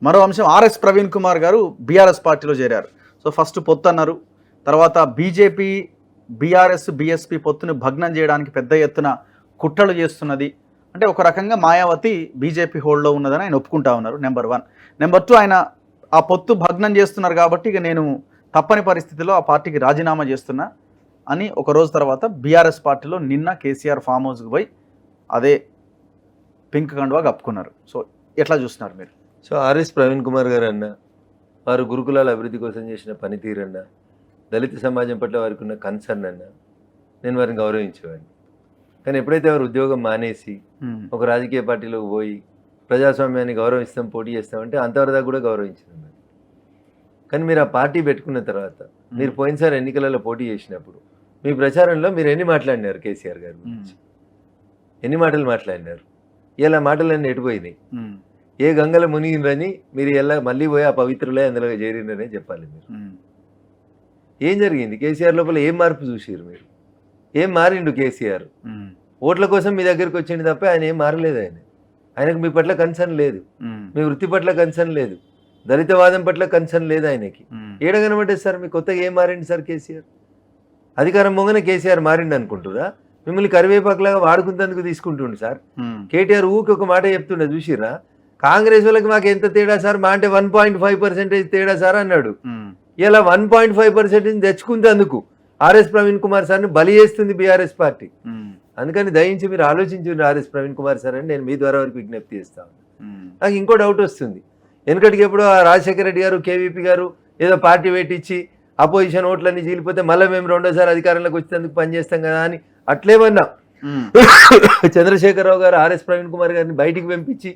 మరో అంశం ఆర్ఎస్ ప్రవీణ్ కుమార్ గారు బీఆర్ఎస్ పార్టీలో చేరారు. సో ఫస్ట్ పొత్తు అన్నారు, తర్వాత బీజేపీ బీఆర్ఎస్ బీఎస్పీ పొత్తుని భగ్నం చేయడానికి పెద్ద ఎత్తున కుట్రలు చేస్తున్నది అంటే ఒక రకంగా మాయావతి బీజేపీ హోల్డ్లో ఉన్నదని ఆయన ఒప్పుకుంటా ఉన్నారు. నెంబర్ 1. నెంబర్ 2, ఆయన ఆ పొత్తు భగ్నం చేస్తున్నారు కాబట్టి ఇక నేను తప్పని పరిస్థితిలో ఆ పార్టీకి రాజీనామా చేస్తున్నా అని ఒక రోజు తర్వాత బీఆర్ఎస్ పార్టీలో నిన్న కేసీఆర్ ఫామ్ హౌస్కి పోయి అదే పింక్ కండువా కప్పుకున్నారు. సో ఎట్లా చూస్తున్నారు మీరు? సో ఆర్ఎస్ ప్రవీణ్ కుమార్ గారు అన్న వారు గురుకులాల అభివృద్ధి కోసం చేసిన పనితీరన్న, దళిత సమాజం పట్ల వారికి ఉన్న కన్సర్న్ అన్న, నేను వారిని గౌరవించేవాడిని. కానీ ఎప్పుడైతే వారు ఉద్యోగం మానేసి ఒక రాజకీయ పార్టీలోకి పోయి ప్రజాస్వామ్యాన్ని గౌరవిస్తాం, పోటీ చేస్తామంటే అంతవరదాకా కూడా గౌరవించింది. కానీ మీరు ఆ పార్టీ పెట్టుకున్న తర్వాత మీరు పోయినసారి ఎన్నికలలో పోటీ చేసినప్పుడు మీ ప్రచారంలో మీరు ఎన్ని మాట్లాడినారు కేసీఆర్ గారి గురించి? ఎన్ని మాటలు మాట్లాడినారు? ఇలా మాటలన్నీ ఎటుపోయినాయి? ఏ గంగల మునిగినరని మీరు ఎలా మళ్ళీ పోయి ఆ పవిత్రులే అందులో చేరినరని చెప్పాలి. మీరు ఏం జరిగింది? కేసీఆర్ లోపల ఏం మార్పు చూసారు మీరు? ఏం మారిండు కేసీఆర్? ఓట్ల కోసం మీ దగ్గరికి వచ్చింది తప్ప ఆయన ఏం మారలేదు. ఆయనకు మీ పట్ల కన్సర్న్ లేదు, మీ వృత్తి పట్ల కన్సర్న్ లేదు, దళితవాదం పట్ల కన్సర్న్ లేదు ఆయనకి. ఏడగనబడ్డది సార్? మీ కొత్తగా ఏం మారింది సార్ కేసీఆర్? అధికారం మొంగనే కేసీఆర్ మారిండు అనుకుంటురా? మిమ్మల్ని కరివేపాకులాగా వాడుకుంటందుకు తీసుకుంటుండు సార్. కేటీఆర్ ఊకి ఒక మాట చెప్తుండే చూసిరా, కాంగ్రెస్ వాళ్ళకి మాకు ఎంత తేడా సార్, మా అంటే 1.5% తేడా సార్ అన్నాడు. ఇలా 1.5% తెచ్చుకుంటేందుకు ఆర్ఎస్ ప్రవీణ్ కుమార్ సార్ని బలి చేస్తుంది బీఆర్ఎస్ పార్టీ. అందుకని దయించి మీరు ఆలోచించండి ఆర్ఎస్ ప్రవీణ్ కుమార్ సార్ అని నేను మీ ద్వారా వరకు విజ్ఞప్తి చేస్తాను. నాకు ఇంకో డౌట్ వస్తుంది. వెనకటికి ఎప్పుడు రాజశేఖర రెడ్డి గారు, కేవీపీ గారు ఏదో పార్టీ పెట్టించి అపోజిషన్ ఓట్లన్నీ చీలిపోతే మళ్ళీ మేము రెండోసారి అధికారంలోకి వచ్చేందుకు పనిచేస్తాం కదా అని అట్లేమన్నా చంద్రశేఖరరావు గారు ఆర్ఎస్ ప్రవీణ్ కుమార్ గారిని బయటికి పంపించి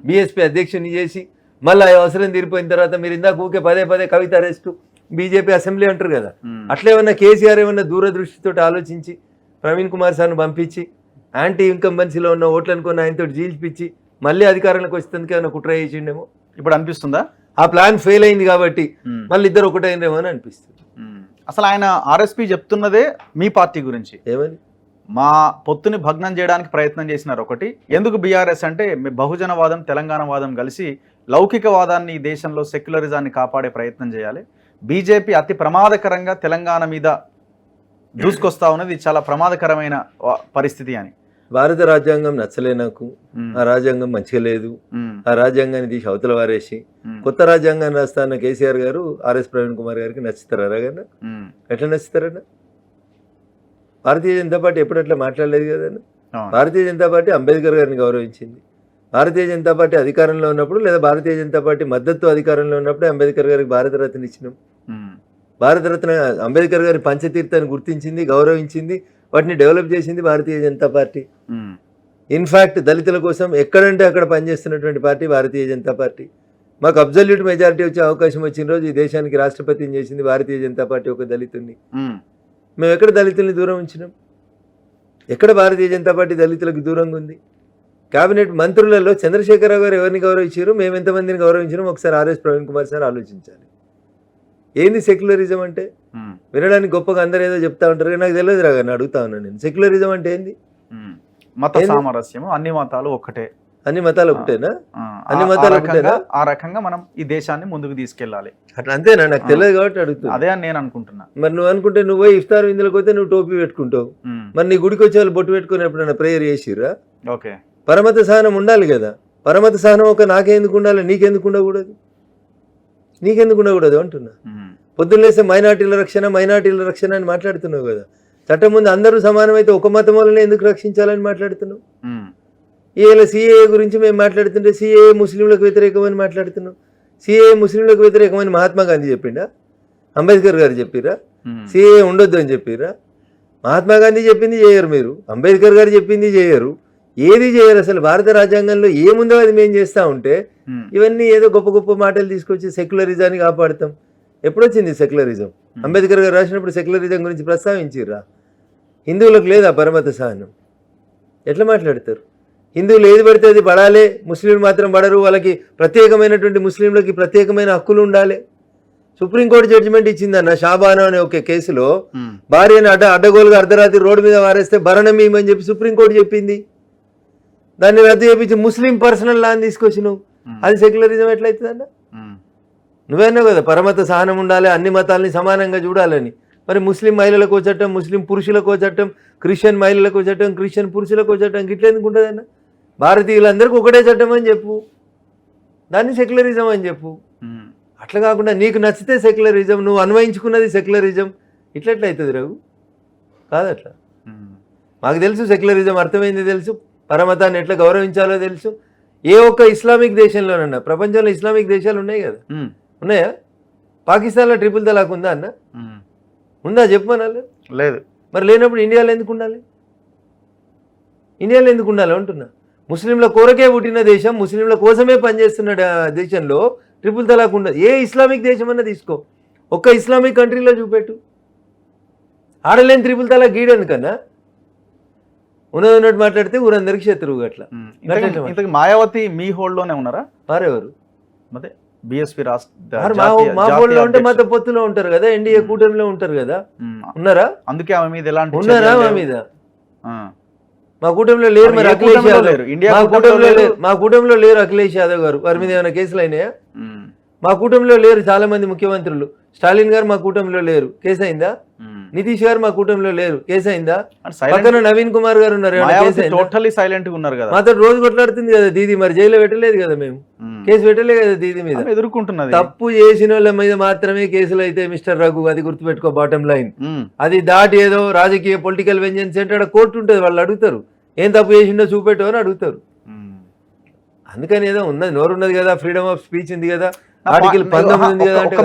బీఎస్పీ అధ్యక్షుని చేసి మళ్ళీ అవసరం తీరిపోయిన తర్వాత మీరు ఇందాక ఊకే పదే పదే కవిత అరెస్టు, బీజేపీ అసెంబ్లీ అంటారు కదా, అట్లేమన్నా కేసీఆర్ ఏమన్నా దూరదృష్టితో ఆలోచించి ప్రవీణ్ కుమార్ సార్ని పంపించి యాంటీ ఇన్కంబెన్సీలో ఉన్న ఓట్లను కొన్ని ఆయనతో జీల్చిపించి మళ్ళీ అధికారంలోకి వచ్చేందుకు ఏమైనా కుట్ర చేసిండేమో ఇప్పుడు అనిపిస్తుందా? ఆ ప్లాన్ ఫెయిల్ అయింది కాబట్టి మళ్ళీ ఇద్దరు ఒకటైందేమో అని అనిపిస్తుంది. అసలు ఆయన ఆర్ఎస్పీ చెప్తున్నదే మీ పార్టీ గురించి. ఏమని? మా పొత్తుని భగ్నం చేయడానికి ప్రయత్నం చేసినారు. ఒకటి, ఎందుకు బీఆర్ఎస్ అంటే బహుజనవాదం తెలంగాణవాదం కలిసి లౌకికవాదాన్ని ఈ దేశంలో సెక్యులరిజాన్ని కాపాడే ప్రయత్నం చేయాలి. బీజేపీ అతి ప్రమాదకరంగా తెలంగాణ మీద దూసుకొస్తా ఉన్నది, చాలా ప్రమాదకరమైన పరిస్థితి అని. భారత రాజ్యాంగం నచ్చలే నాకు, ఆ రాజ్యాంగం మంచిగా లేదు, ఆ రాజ్యాంగాన్ని తీసి అవతల వారేసి కొత్త రాజ్యాంగాన్ని రాస్తాన్న కేసీఆర్ గారు ఆర్ఎస్ ప్రవీణ్ కుమార్ గారికి నచ్చుతారా? కన్నా ఎట్లా నచ్చుతారన్నా? భారతీయ జనతా పార్టీ ఎప్పుడు అట్లా మాట్లాడలేదు కదన్నా. భారతీయ జనతా పార్టీ అంబేద్కర్ గారిని గౌరవించింది. భారతీయ జనతా పార్టీ అధికారంలో ఉన్నప్పుడు లేదా భారతీయ జనతా పార్టీ మద్దతు అధికారంలో ఉన్నప్పుడు అంబేద్కర్ గారికి భారతరత్న ఇచ్చినాం. భారతరత్న అంబేద్కర్ గారి పంచతీర్థాన్ని గుర్తించింది, గౌరవించింది, వాటిని డెవలప్ చేసింది భారతీయ జనతా పార్టీ. ఇన్ఫ్యాక్ట్ దళితుల కోసం ఎక్కడంటే అక్కడ పనిచేస్తున్నటువంటి పార్టీ భారతీయ జనతా పార్టీ. మాకు అబ్జల్యూట్ మెజారిటీ వచ్చే అవకాశం వచ్చిన రోజు ఈ దేశానికి రాష్ట్రపతిని చేసింది భారతీయ జనతా పార్టీ ఒక దళితుడిని. మేము ఎక్కడ దళితుల్ని దూరం ఉంచినాం? ఎక్కడ భారతీయ జనతా పార్టీ దళితులకు దూరంగా ఉంది? కేబినెట్ మంత్రులలో చంద్రశేఖరరావు గారు ఎవరిని గౌరవించారు, మేము ఎంతమందిని గౌరవించినాం ఒకసారి ఆర్ఎస్ ప్రవీణ్ కుమార్ సార్ ఆలోచించాలి. ఏంది సెక్యులరిజం అంటే? వినడానికి గొప్పగా అందరూ ఏదో చెప్తా ఉంటారు, నాకు తెలియదు రాగా అడుగుతా ఉన్నాను నేను. సెక్యులరిజం అంటే ఏంది? మత సామరస్యము, అన్ని మతాలు ఒకటే. అన్ని మతాలు ఒకటేనా? అన్ని మతాలు ఒకటేనా? ఆ రకంగా మనం ఈ దేశాన్ని ముందుకు తీసుకెళ్ళాలి. అట్లా అంతేనా? నాకు తెలియదు కాబట్టి అడుగుతున్నా. అదే అని నేను అనుకుంటున్నా. మరి నువ్వు అనుకుంటే నువ్వు ఇఫ్తార్ విందులకు పోతే నువ్వు టోపీ పెట్టుకుంటావు, మరి నీ గుడికి వచ్చే వాళ్ళు బొట్టు పెట్టుకుని ఎప్పుడైనా ప్రేయర్ చేసిర్రా? ఓకే, పరమత సహనం ఉండాలి కదా. పరమత సహనం ఒక నాకెందుకు ఉండాలి, నీకెందుకు ఉండకూడదు? నీకెందుకు ఉండకూడదు అంటున్నా. పొద్దున్నేస్తే మైనార్టీల రక్షణ అని మాట్లాడుతున్నావు కదా. చట్టం ముందు అందరూ సమానమైతే ఒక మతం వల్లనే ఎందుకు రక్షించాలని మాట్లాడుతున్నావు? ఇలా సిఏఏ గురించి మేము మాట్లాడుతుంటే సిఏఏ ముస్లింలకు వ్యతిరేకమని మాట్లాడుతున్నాం. సిఏఏ ముస్లింలకు వ్యతిరేకమని మహాత్మా గాంధీ చెప్పిండా? అంబేద్కర్ గారు చెప్పిరా? సిఏఏ ఉండొద్దు అని చెప్పిరా? మహాత్మా గాంధీ చెప్పింది చేయరు మీరు, అంబేద్కర్ గారు చెప్పింది చేయరు, ఏది చేయరు. అసలు భారత రాజ్యాంగంలో ఏముందో అది మేము చేస్తూ ఉంటే ఇవన్నీ ఏదో గొప్ప గొప్ప మాటలు తీసుకొచ్చి సెక్యులరిజాన్ని కాపాడుతాం. ఎప్పుడొచ్చింది సెక్యులరిజం? అంబేద్కర్ గారు రాసినప్పుడు సెక్యులరిజం గురించి ప్రస్తావించిర్రా? హిందువులకు లేదా పరమత సహనం? ఎట్లా మాట్లాడతారు? హిందువులు ఏది పడితే అది పడాలి, ముస్లింలు మాత్రం పడరు, వాళ్ళకి ప్రత్యేకమైనటువంటి ముస్లింలకి ప్రత్యేకమైన హక్కులు ఉండాలి. సుప్రీంకోర్టు జడ్జిమెంట్ ఇచ్చిందన్న షాబానా అనే ఒక కేసులో భార్యను అడ్డగోలుగా అర్ధరాత్రి రోడ్డు మీద వారేస్తే భరణం ఇవ్వమని చెప్పి సుప్రీంకోర్టు చెప్పింది. దాన్ని రద్దు చేయించి ముస్లిం పర్సనల్ లా అని తీసుకొచ్చినావు. అది సెక్యులరిజం ఎట్లయితుందన్న? నువ్వేన్నావు కదా పరమత సహనం ఉండాలి, అన్ని మతాలని సమానంగా చూడాలని. మరి ముస్లిం మహిళలకు చట్టం, ముస్లిం పురుషులకు చట్టం, క్రిస్టియన్ మహిళలకు చట్టం, క్రిస్టియన్ పురుషులకు చట్టం, గిట్ల ఎందుకు ఉంటుందన్న? భారతీయులందరికీ ఒకటే చట్టం అని చెప్పు, దాన్ని సెక్యులరిజం అని చెప్పు. అట్లా కాకుండా నీకు నచ్చితే సెక్యులరిజం, నువ్వు అన్వయించుకున్నది సెక్యులరిజం, ఇట్లెట్లా అవుతుంది రఘు? కాదట్లా. మాకు తెలుసు సెక్యులరిజం అర్థమైంది తెలుసు, పరమతాన్ని ఎట్లా గౌరవించాలో తెలుసు. ఏ ఒక్క ఇస్లామిక్ దేశంలోనన్నా, ప్రపంచంలో ఇస్లామిక్ దేశాలు ఉన్నాయి కదా, ఉన్నాయా? పాకిస్తాన్లో ట్రిపుల్ తలాక్ ఉందా అన్న? ఉందా చెప్పమనాలి? లేదు. మరి లేనప్పుడు ఇండియాలో ఎందుకు ఉండాలి? ఇండియాలో ఎందుకు ఉండాలి అంటున్నా. ముస్లింల కోరకే పుట్టిన దేశం, ముస్లింల కోసమే పనిచేస్తున్న దేశంలో ట్రిపుల్ తలాక్ ఉండదు. ఏ ఇస్లామిక్ దేశం అన్నా తీసుకో, ఒక్క ఇస్లామిక్ కంట్రీలో చూపెట్టు. ఆడలేని ట్రిపుల్ తలాక్ గీడెందుకన్నా? ఉన్నట్టు మాట్లాడితే ఊరందరికి శత్రువు అట్లా. ఇంతకు మాయావతి మీ హోల్డ్లోనే ఉన్నారా? వారెవరు? అదే బీఎస్పీ మా హోల్డ్లో ఉంటే మాతో పొత్తులో ఉంటారు కదా, ఎన్డీఏ కూటమిలో ఉంటారు కదా. ఉన్నారా? అందుకే ఆమె మీద ఎలాంటి ఉన్నారా? మా మీద మా కూటమిలో లేరు. మరి అఖిలేష్ యాదవ్ మా కూటమిలో లేరు. అఖిలేష్ యాదవ్ గారు, వారి మీద ఏమైనా కేసులు అయినాయా? మా కూటమిలో లేరు. చాలా మంది ముఖ్యమంత్రులు, స్టాలిన్ గారు మా కూటమిలో లేరు, కేసు అయిందా? నితీష్ గారు మా కూటమిలో లేరు, కేసు అయిందా? పక్కన నవీన్ కుమార్ గారు ఉన్నారు, టోటల్లీ సైలెంట్ గా ఉన్నారు కదా. మాతో రోజు కొట్లాడుతుంది కదా దీది, మరి జైల్లో పెట్టలేదు కదా, మేము కేసు పెట్టలే కదా దీది మీద. ఎదుర్కొంటున్నది. తప్పు చేసిన వాళ్ళ మీద మాత్రమే కేసులు అయితే మిస్టర్ రఘు, అది గుర్తుపెట్టుకో. బాటం లైన్ అది దాటి ఏదో రాజకీయ పొలిటికల్ వెంజెన్స్ అంటే అక్కడ కోర్టు ఉంటుంది, వాళ్ళు అడుగుతారు ఏం తప్పు చేసిండో చూపెట్టు అని అడుగుతారు. అందుకని ఏదో ఉన్నది, నోరున్నది కదా, ఫ్రీడమ్ ఆఫ్ స్పీచ్ ఉంది కదా, ఆర్టికల్ 19 ఉంది కదా అంటే